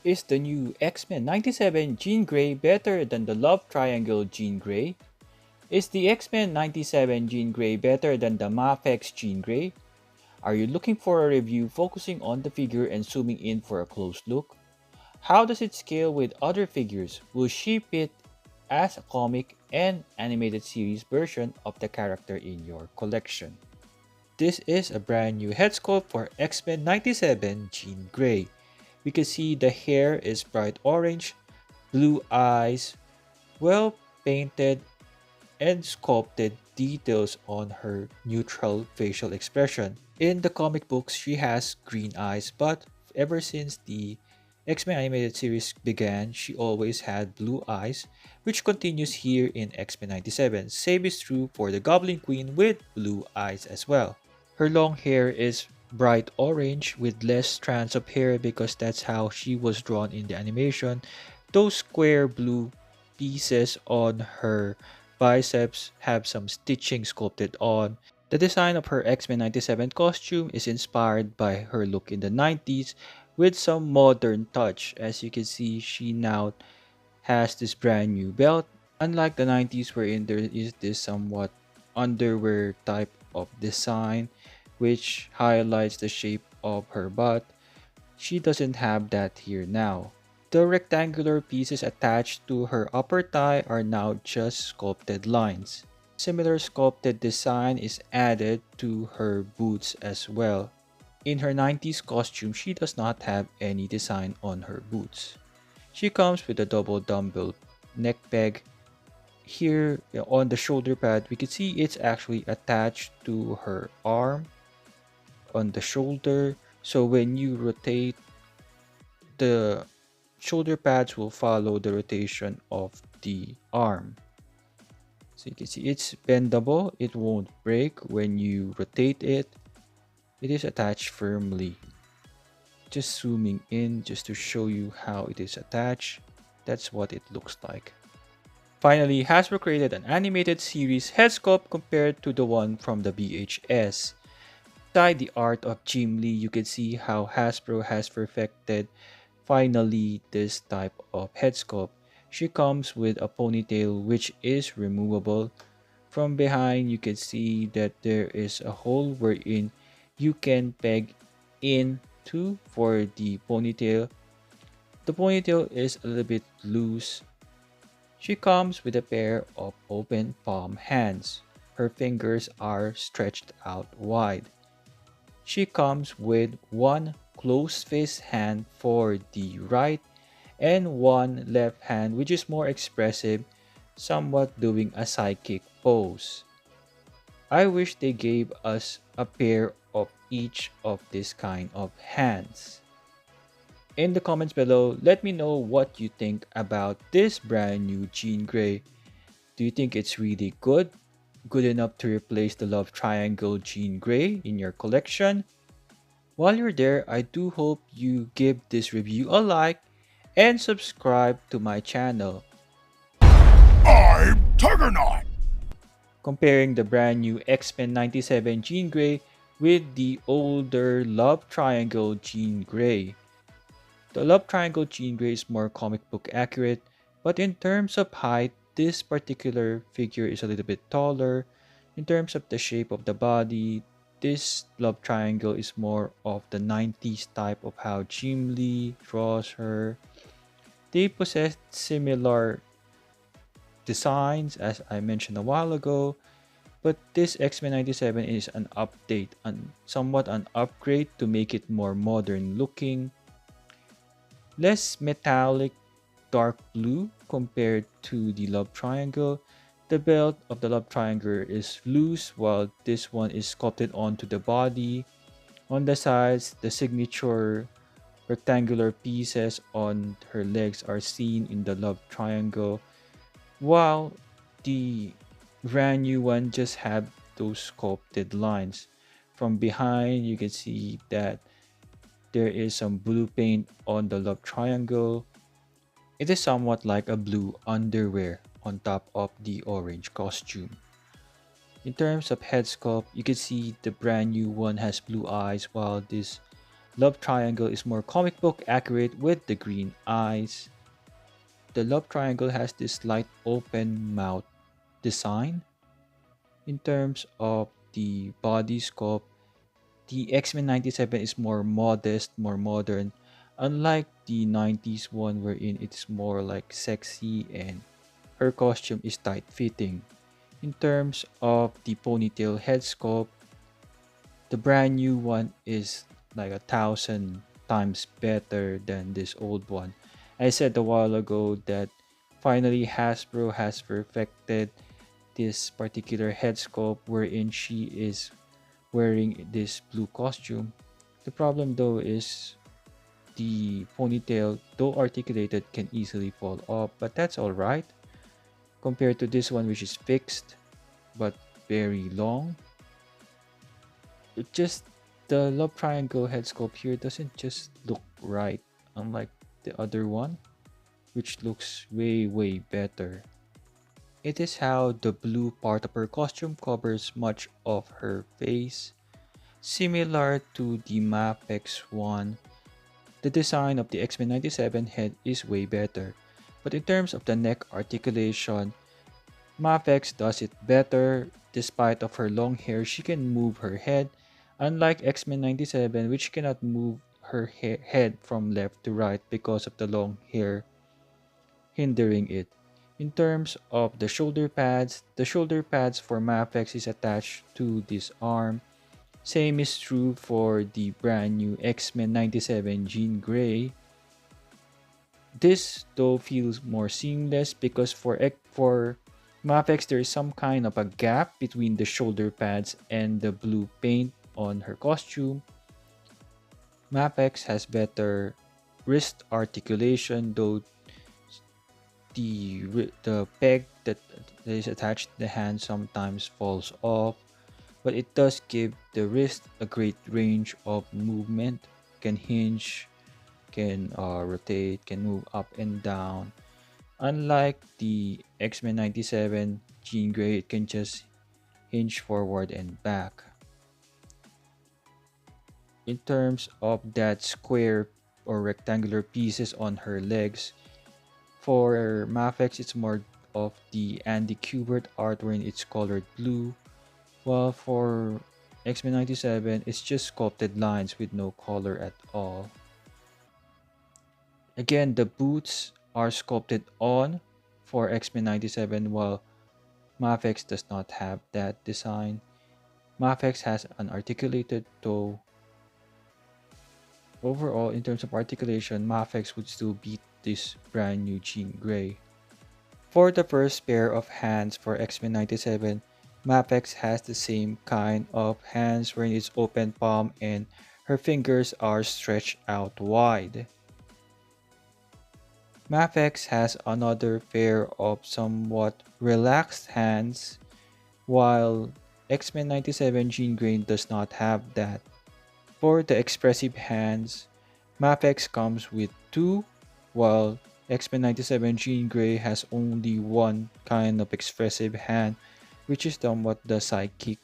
Is the new X-Men 97 Jean Grey better than the Love Triangle Jean Grey? Is the X-Men 97 Jean Grey better than the Mafex Jean Grey? Are you looking for a review focusing on the figure and zooming in for a close look? How does it scale with other figures? Will she fit as a comic and animated series version of the character in your collection? This is a brand new head sculpt for X-Men 97 Jean Grey. We can see the hair is bright orange, blue eyes, well painted and sculpted details on her neutral facial expression. In the comic books, she has green eyes, but ever since the X-Men animated series began, she always had blue eyes, which continues here in X-Men 97. Same is true for the Goblin Queen with blue eyes as well. Her long hair is bright orange with less strands of hair because that's how she was drawn in the animation. Those square blue pieces on her biceps have some stitching sculpted on. The design of her X-Men 97 costume is inspired by her look in the 90s with some modern touch. As you can see, she now has this brand new belt. Unlike the 90s wherein there is this somewhat underwear type of design which highlights the shape of her butt, she doesn't have that here now. The rectangular pieces attached to her upper thigh are now just sculpted lines. Similar sculpted design is added to her boots as well. In her 90s costume, she does not have any design on her boots. She comes with a double dumbbell neck peg. Here on the shoulder pad, we can see it's actually attached to her arm on the shoulder. So when you rotate, the shoulder pads will follow the rotation of the arm. So you can see it's bendable, it won't break when you rotate it. It is attached firmly. Just zooming in just to show you how it is attached. That's what it looks like. Finally, Hasbro created an animated series head sculpt compared to the one from the VHS. Beside the art of Jim Lee, you can see how Hasbro has perfected finally this type of head sculpt. She comes with a ponytail which is removable. From behind, you can see that there is a hole wherein you can peg in to for the ponytail. The ponytail is a little bit loose. She comes with a pair of open palm hands. Her fingers are stretched out wide. She comes with one closed fist hand for the right and one left hand which is more expressive, somewhat doing a psychic pose. I wish they gave us a pair of each of this kind of hands. In the comments below, let me know what you think about this brand new Jean Grey. Do you think it's really good? Good enough to replace the Love Triangle Jean Grey in your collection? While you're there, I do hope you give this review a like and subscribe to my channel. I'm Tuggernaut! Comparing the brand new X-Men 97 Jean Grey with the older Love Triangle Jean Grey. The Love Triangle Jean Grey is more comic book accurate, but in terms of height, this particular figure is a little bit taller. In terms of the shape of the body, this love triangle is more of the 90s type of how Jim Lee draws her. They possess similar designs as I mentioned a while ago, but this X-Men 97 is an update and somewhat an upgrade to make it more modern looking. Less metallic dark blue compared to the love triangle. The belt of the love triangle is loose while this one is sculpted onto the body. On the sides, the signature rectangular pieces on her legs are seen in the love triangle, while the brand new one just have those sculpted lines. From behind, you can see that there is some blue paint on the love triangle. It is somewhat like a blue underwear on top of the orange costume. In terms of head sculpt, you can see the brand new one has blue eyes while this Love Triangle is more comic book accurate with the green eyes. The Love Triangle has this slight open mouth design. In terms of the body sculpt, the X-Men 97 is more modest, more modern, unlike the 90s one wherein it's more like sexy and her costume is tight fitting. In terms of the ponytail head sculpt, the brand new one is like 1,000 times better than this old one. I said a while ago that finally Hasbro has perfected this particular head sculpt wherein she is wearing this blue costume. The problem though is the ponytail, though articulated, can easily fall off, but that's alright compared to this one which is fixed but very long. It just the love triangle head sculpt here doesn't just look right, unlike the other one, which looks way better. It is how the blue part of her costume covers much of her face. Similar to the Mafex one, the design of the X-Men 97 head is way better. But in terms of the neck articulation, Mafex does it better. Despite of her long hair, she can move her head, unlike X-Men 97 which cannot move her head from left to right because of the long hair hindering it. In terms of the shoulder pads for Mafex is attached to this arm. Same is true for the brand new X-Men 97 Jean Grey. This though feels more seamless because for Mafex there is some kind of a gap between the shoulder pads and the blue paint on her costume. Mafex has better wrist articulation, though the peg that is attached to the hand sometimes falls off, but it does give the wrist a great range of movement. Can hinge, can rotate, can move up and down. Unlike the X-Men 97 Jean Grey, it can just hinge forward and back. In terms of that square or rectangular pieces on her legs, for Mafex it's more of the Andy Kubert art wherein it's colored blue, while for X-Men 97 it's just sculpted lines with no color at all. Again, the boots are sculpted on for X-Men 97 while Mafex does not have that design. Mafex has an articulated toe. Overall, in terms of articulation, Mafex would still beat this brand new Jean Grey. For the first pair of hands for X-Men 97, Mafex has the same kind of hands wherein it's open palm and her fingers are stretched out wide. Mafex has another pair of somewhat relaxed hands, while X-Men 97 Jean Grey does not have that. For the expressive hands, Mafex comes with two, while X-Men 97 Jean Grey has only one kind of expressive hand, which is somewhat the psychic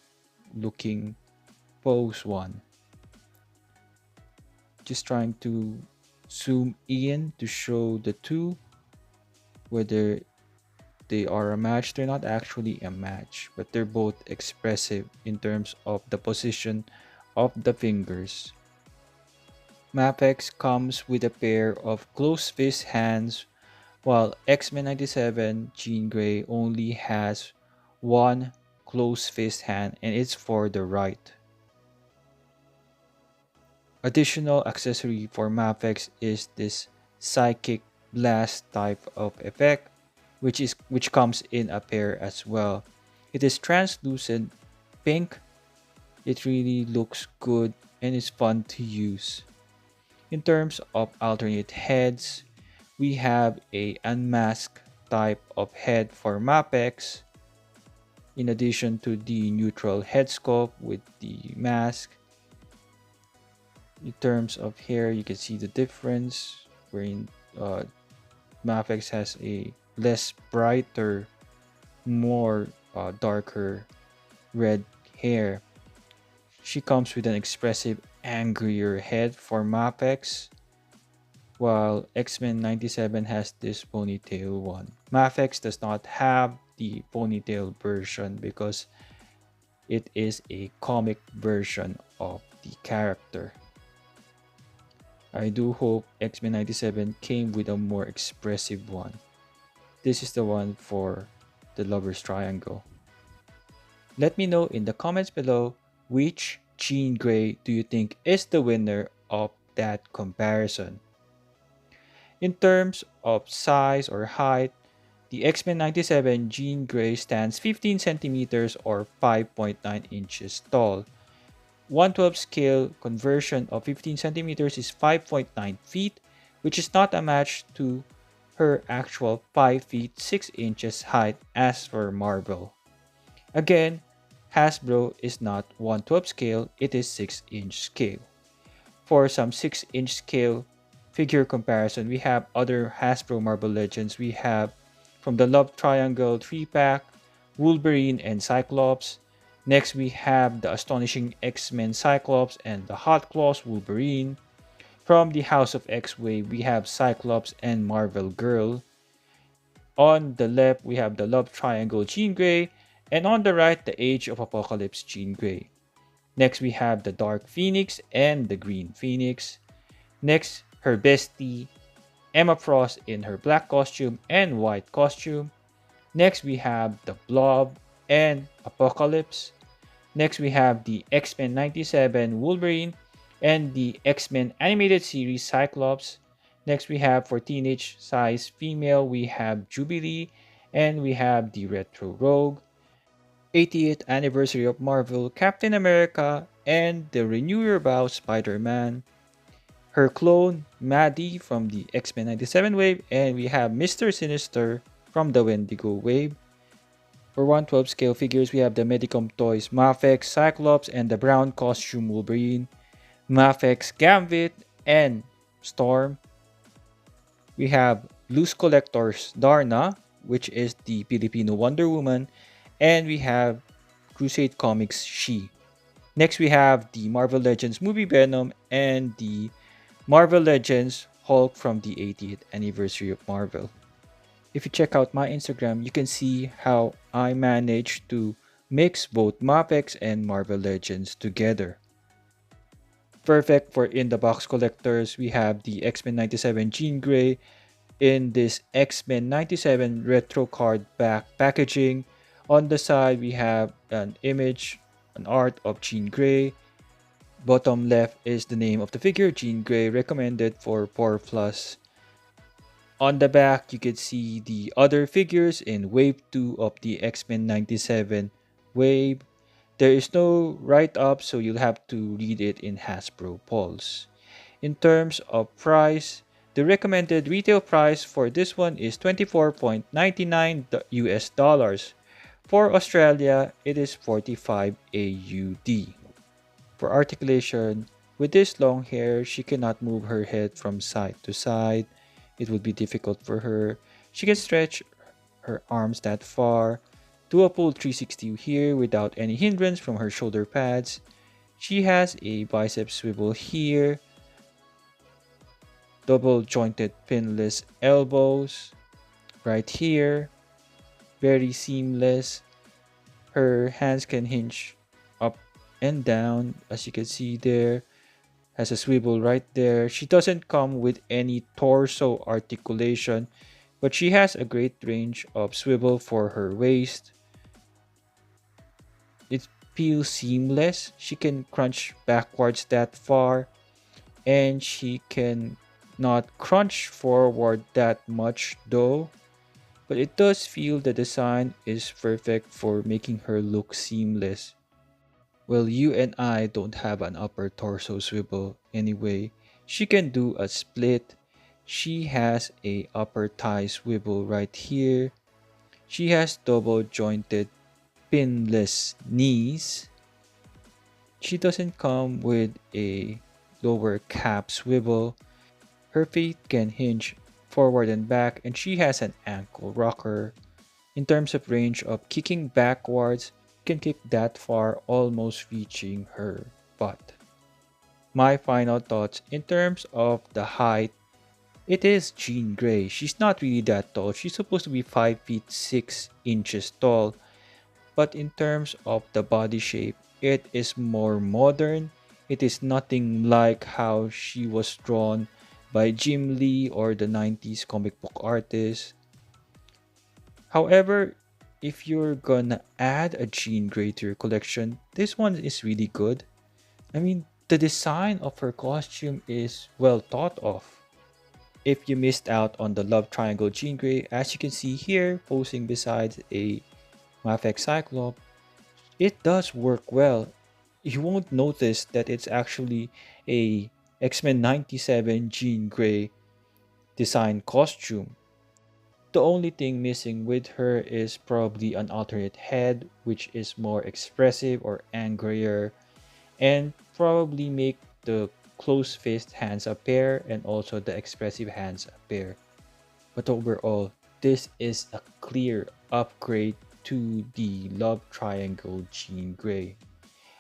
looking pose one. Just trying to zoom in to show the two, whether they are a match. They're not actually a match, but they're both expressive in terms of the position of the fingers. Mafex comes with a pair of closed fist hands, while X-Men 97 Jean Grey only has one closed fist hand and it's for the right. Additional accessory for Mafex is this psychic blast type of effect, which comes in a pair as well. It is translucent pink. It really looks good and is fun to use. In terms of alternate heads, we have a unmasked type of head for Mafex, in addition to the neutral head sculpt with the mask. In terms of hair, you can see the difference, wherein Mafex has a less brighter, more darker red hair. She comes with an expressive angrier head for Mafex, while X-Men 97 has this ponytail one. Mafex does not have the ponytail version because it is a comic version of the character. I do hope X-Men 97 came with a more expressive one. This is the one for the Lover's Triangle. Let me know in the comments below which Jean Grey do you think is the winner of that comparison. In terms of size or height, the X-Men 97 Jean Grey stands 15 centimeters or 5.9 inches tall. 1/12 scale conversion of 15 centimeters is 5.9 feet, which is not a match to her actual 5 feet 6 inches height as for Marvel. Again, Hasbro is not 1/12 scale, it is 6-inch scale. For some 6-inch scale figure comparison, we have other Hasbro Marvel Legends. We have from the Love Triangle 3-pack, Wolverine and Cyclops. Next, we have the Astonishing X-Men Cyclops and the Hot Claws Wolverine. From the House of X wave, we have Cyclops and Marvel Girl. On the left, we have the Love Triangle Jean Grey, and on the right, the Age of Apocalypse Jean Grey. Next, we have the Dark Phoenix and the Green Phoenix. Next, her bestie, Emma Frost in her black costume and white costume. Next, we have the Blob and Apocalypse. Next, we have the X-Men 97 Wolverine and the X-Men animated series Cyclops. Next, we have for teenage size female, we have Jubilee and we have the Retro Rogue. 80th anniversary of Marvel, Captain America and the Renew Your Vow Spider-Man. Her clone, Maddie from the X-Men 97 wave, and we have Mr. Sinister from the Wendigo wave. For 1/12 scale figures, we have the Medicom toys Mafex, Cyclops, and the brown costume Wolverine, Mafex, Gambit, and Storm. We have Loose Collectors Darna, which is the Filipino Wonder Woman, and we have Crusade Comics She. Next, we have the Marvel Legends movie Venom and the Marvel Legends Hulk from the 80th anniversary of Marvel. If you check out my Instagram, you can see how I managed to mix both Mafex and Marvel Legends together. Perfect for in-the-box collectors, we have the X-Men 97 Jean Grey in this X-Men 97 retro card back packaging. On the side, we have an image, an art of Jean Grey. Bottom left is the name of the figure, Jean Grey, recommended for 4+. On the back, you can see the other figures in Wave 2 of the X-Men 97 wave. There is no write-up, so you'll have to read it in Hasbro Pulse. In terms of price, the recommended retail price for this one is $24.99 US dollars. For Australia, it is 45 AUD. For articulation, with this long hair, she cannot move her head from side to side. It would be difficult for her. She can stretch her arms that far, do a full 360 here without any hindrance from her shoulder pads. She has a bicep swivel here, double jointed pinless elbows right here, very seamless. Her hands can hinge up and down, as you can see there. Has a swivel right there. She doesn't come with any torso articulation, but she has a great range of swivel for her waist. It feels seamless. She can crunch backwards that far, and she can not crunch forward that much though. But it does feel the design is perfect for making her look seamless. Well, you and I don't have an upper torso swivel anyway. She can do a split. She has a upper thigh swivel right here. She has double jointed pinless knees. She doesn't come with a lower calf swivel. Her feet can hinge forward and back, and she has an ankle rocker. In terms of range of kicking backwards, can kick that far, almost reaching her butt. My final thoughts in terms of the height, it is Jean Grey. She's not really that tall. She's supposed to be 5 feet 6 inches tall. But in terms of the body shape, it is more modern. It is nothing like how she was drawn by Jim Lee or the 90s comic book artist. However, if you're gonna add a Jean Grey to your collection, this one is really good. I mean, the design of her costume is well thought of. If you missed out on the love triangle Jean Grey, as you can see here, posing beside a Mafex Cyclops, it does work well. You won't notice that it's actually a X-Men 97 Jean Grey design costume. The only thing missing with her is probably an alternate head, which is more expressive or angrier, and probably make the closed fist hands appear and also the expressive hands appear. But overall, this is a clear upgrade to the Love Triangle Jean Grey.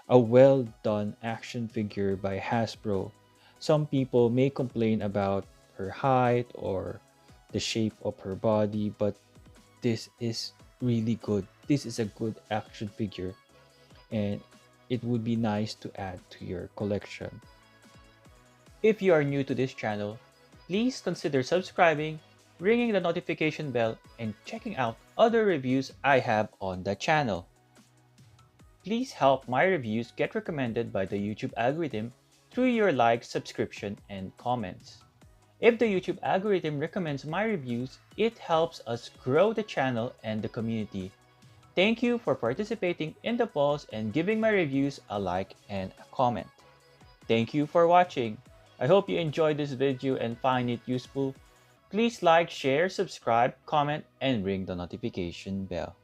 A well done action figure by Hasbro. Some people may complain about her height or the shape of her body, but this is really good. This is a good action figure, and it would be nice to add to your collection. If you are new to this channel, please consider subscribing, ringing the notification bell, and checking out other reviews I have on the channel. Please help my reviews get recommended by the YouTube algorithm through your likes, subscription, and comments. If the YouTube algorithm recommends my reviews, it helps us grow the channel and the community. Thank you for participating in the polls and giving my reviews a like and a comment. Thank you for watching. I hope you enjoyed this video and find it useful. Please like, share, subscribe, comment, and ring the notification bell.